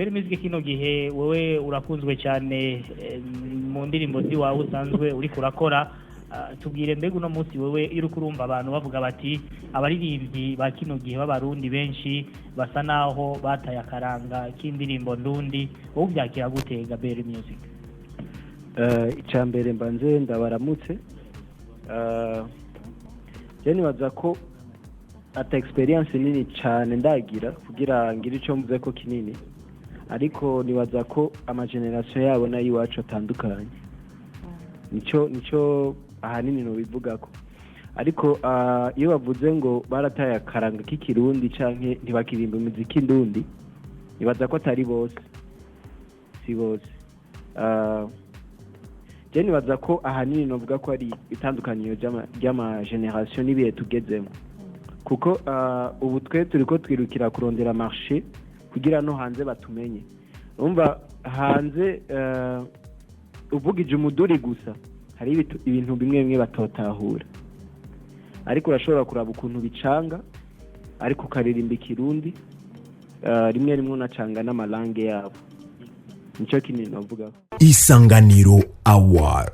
Bell Music kino gihe wowe urakunzwe cyane mu ndirimbo ziwawe usanzwe uri kurakora. Tubwire mbega uno munsi wowe iri kurumva abantu bavuga bati abaririmbyi ba kino gihe b'abarundi benshi basa naho bataye akaranga k'indirimbo ndundi, wowe byakira gutega Bell Music? Icambere mbanze ndabaramutse. Je nibaza ko ata experience nini cyane ndagira kugira ngire ico mvuze ko kinini, ariko nibaza ko ama generation yabo nayo iwacu atandukanye. Nico ahanini no bivugako, ariko iyo bavuze ngo barataye akaranga k'ikirundi canke ntibakirimba imiziki ndundi, nibaza ko atari bose, si bose. Je nibaza ko ahanini novuga ko ari itandukaniro ry'ama generation n'ibihe tugezemo, kuko ubu twe turiko twirukira kurondera marché kugira no hanze batumenye. Urumva hanze uvugije umuduri gusa hari ibintu bimwe bimwe batotahura, ariko urashobora kuraba ukuntu bicanga, ariko ukaririmba ikirundi rimwe rimwe unacanga n'amalange yabo. Nico kinini novuga. Isanganiro Award.